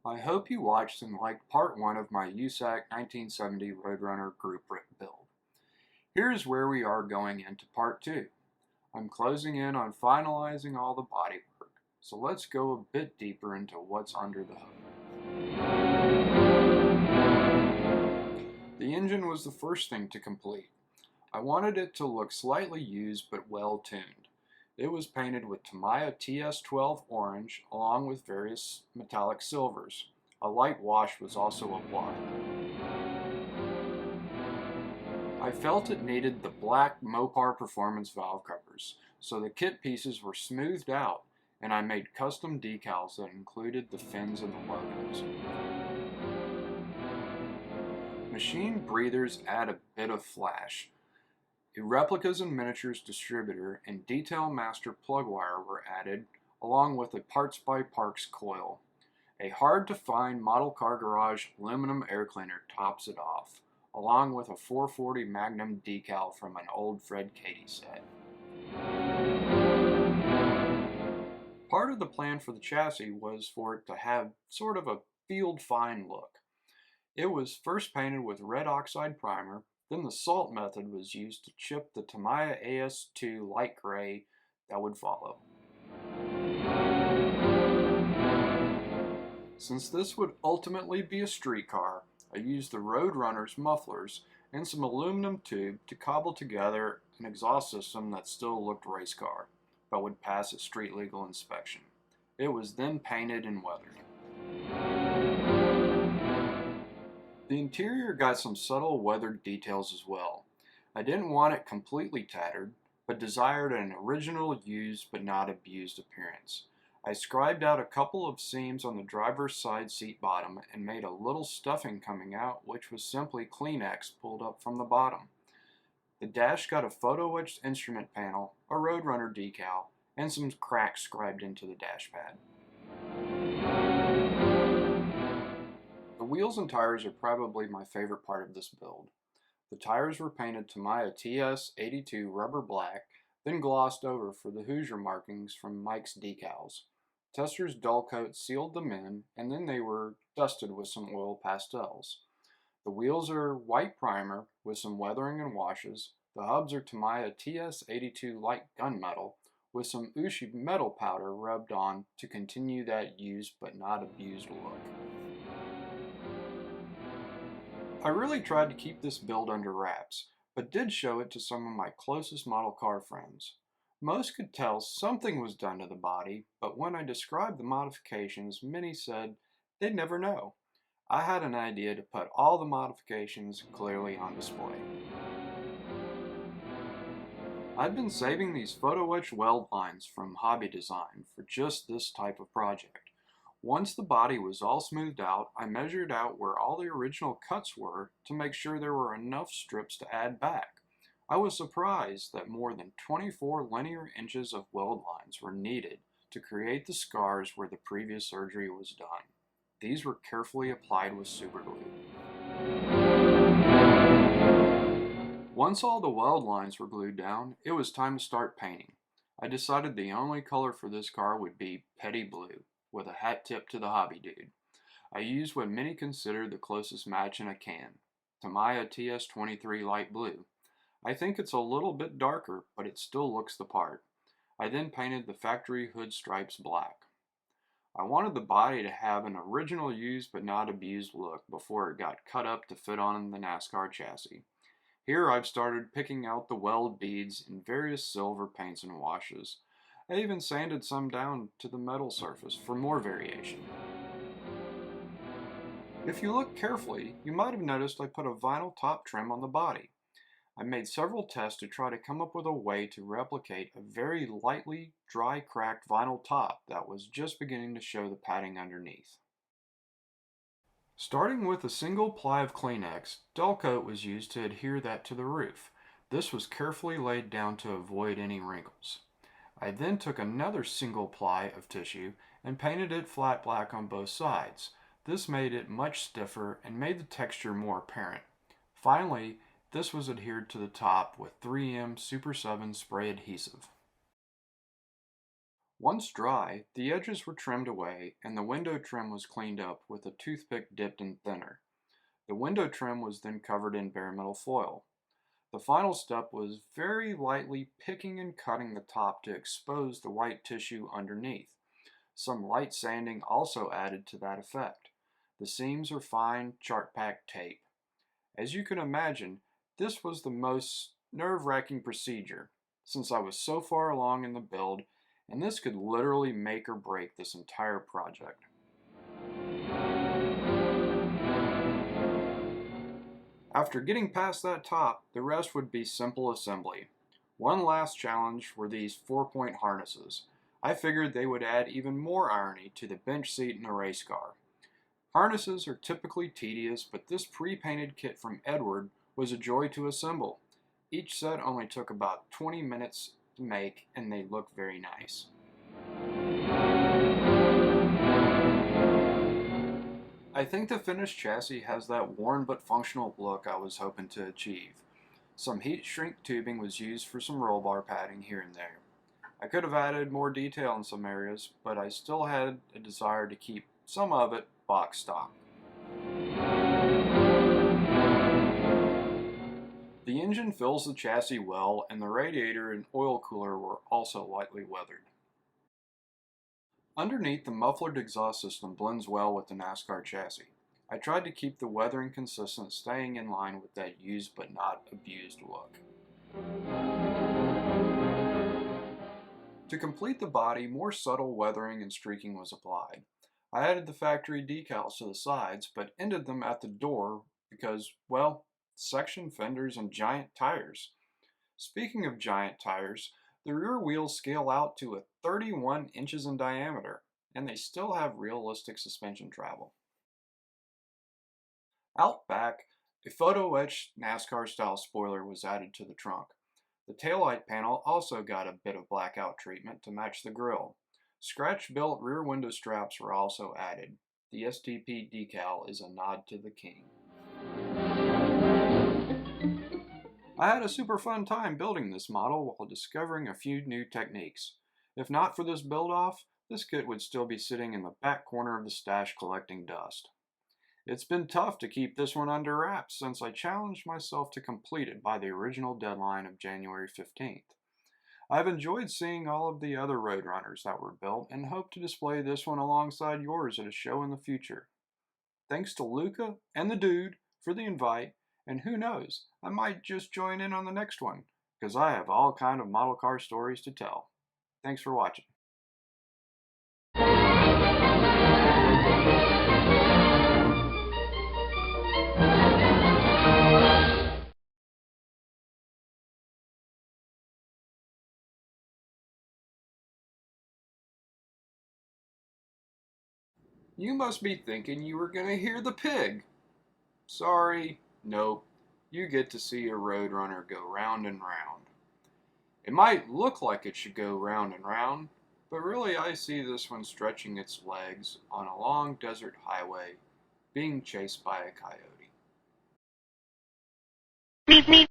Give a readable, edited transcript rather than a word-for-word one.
I hope you watched and liked part 1 of my USACC 1970 Roadrunner group build. Here's where we are going into part 2. I'm closing in on finalizing all the bodywork, so let's go a bit deeper into what's under the hood. The engine was the first thing to complete. I wanted it to look slightly used but well tuned. It was painted with Tamiya TS12 orange along with various metallic silvers. A light wash was also applied. I felt it needed the black Mopar performance valve covers, so the kit pieces were smoothed out and I made custom decals that included the fins and the logos. Machine breathers add a bit of flash. A replicas and miniatures distributor and detail master plug wire were added, along with a parts by parts coil. A hard-to-find model car garage aluminum air cleaner tops it off, along with a 440 Magnum decal from an old Fred Cady set. Part of the plan for the chassis was for it to have sort of a field fine look. It was first painted with red oxide primer. Then the salt method was used to chip the Tamiya AS2 light gray that would follow. Since this would ultimately be a street car, I used the Roadrunner's mufflers and some aluminum tube to cobble together an exhaust system that still looked race car, but would pass a street legal inspection. It was then painted and weathered. The interior got some subtle weathered details as well. I didn't want it completely tattered, but desired an original used but not abused appearance. I scribed out a couple of seams on the driver's side seat bottom and made a little stuffing coming out, which was simply Kleenex pulled up from the bottom. The dash got a photo etched instrument panel, a Roadrunner decal, and some cracks scribed into the dash pad. The wheels and tires are probably my favorite part of this build. The tires were painted Tamiya TS82 rubber black, then glossed over for the Hoosier markings from Mike's decals. Tester's dull coat sealed them in, and then they were dusted with some oil pastels. The wheels are white primer with some weathering and washes. The hubs are Tamiya TS82 light gunmetal with some Ushi metal powder rubbed on to continue that used but not abused look. I really tried to keep this build under wraps, but did show it to some of my closest model car friends. Most could tell something was done to the body, but when I described the modifications, many said they'd never know. I had an idea to put all the modifications clearly on display. I've been saving these photo etched weld lines from Hobby Design for just this type of project. Once the body was all smoothed out, I measured out where all the original cuts were to make sure there were enough strips to add back. I was surprised that more than 24 linear inches of weld lines were needed to create the scars where the previous surgery was done. These were carefully applied with superglue. Once all the weld lines were glued down, it was time to start painting. I decided the only color for this car would be petty blue, with a hat tip to the hobby dude. I used what many consider the closest match in a can, Tamiya TS23 light blue. I think it's a little bit darker, but it still looks the part. I then painted the factory hood stripes black. I wanted the body to have an original used but not abused look before it got cut up to fit on the NASCAR chassis. Here I've started picking out the weld beads in various silver paints and washes. I even sanded some down to the metal surface for more variation. If you look carefully, you might have noticed I put a vinyl top trim on the body. I made several tests to try to come up with a way to replicate a very lightly dry cracked vinyl top that was just beginning to show the padding underneath. Starting with a single ply of Kleenex, dull coat was used to adhere that to the roof. This was carefully laid down to avoid any wrinkles. I then took another single ply of tissue and painted it flat black on both sides. This made it much stiffer and made the texture more apparent. Finally, this was adhered to the top with 3M Super 7 spray adhesive. Once dry, the edges were trimmed away and the window trim was cleaned up with a toothpick dipped in thinner. The window trim was then covered in bare metal foil. The final step was very lightly picking and cutting the top to expose the white tissue underneath. Some light sanding also added to that effect. The seams are fine chart-packed tape. As you can imagine, this was the most nerve-wracking procedure, since I was so far along in the build, and this could literally make or break this entire project. After getting past that top, the rest would be simple assembly. One last challenge were these 4-point harnesses. I figured they would add even more irony to the bench seat in a race car. Harnesses are typically tedious, but this pre-painted kit from Edward was a joy to assemble. Each set only took about 20 minutes to make, and they look very nice. I think the finished chassis has that worn but functional look I was hoping to achieve. Some heat shrink tubing was used for some roll bar padding here and there. I could have added more detail in some areas, but I still had a desire to keep some of it box stock. The engine fills the chassis well, and the radiator and oil cooler were also lightly weathered. Underneath, the mufflered exhaust system blends well with the NASCAR chassis. I tried to keep the weathering consistent, staying in line with that used but not abused look. To complete the body, more subtle weathering and streaking was applied. I added the factory decals to the sides, but ended them at the door because, well, section fenders and giant tires. Speaking of giant tires, the rear wheels scale out to 31 inches in diameter, and they still have realistic suspension travel. Out back, a photo-etched NASCAR-style spoiler was added to the trunk. The taillight panel also got a bit of blackout treatment to match the grille. Scratch-built rear window straps were also added. The STP decal is a nod to the king. I had a super fun time building this model while discovering a few new techniques. If not for this build-off, this kit would still be sitting in the back corner of the stash collecting dust. It's been tough to keep this one under wraps since I challenged myself to complete it by the original deadline of January 15th. I've enjoyed seeing all of the other Roadrunners that were built and hope to display this one alongside yours at a show in the future. Thanks to Luca and the dude for the invite, and who knows, I might just join in on the next one, because I have all kind of model car stories to tell. Thanks for watching. You must be thinking you were going to hear the pig. Sorry, nope. You get to see a Roadrunner go round and round. It might look like it should go round and round, but really I see this one stretching its legs on a long desert highway, being chased by a coyote.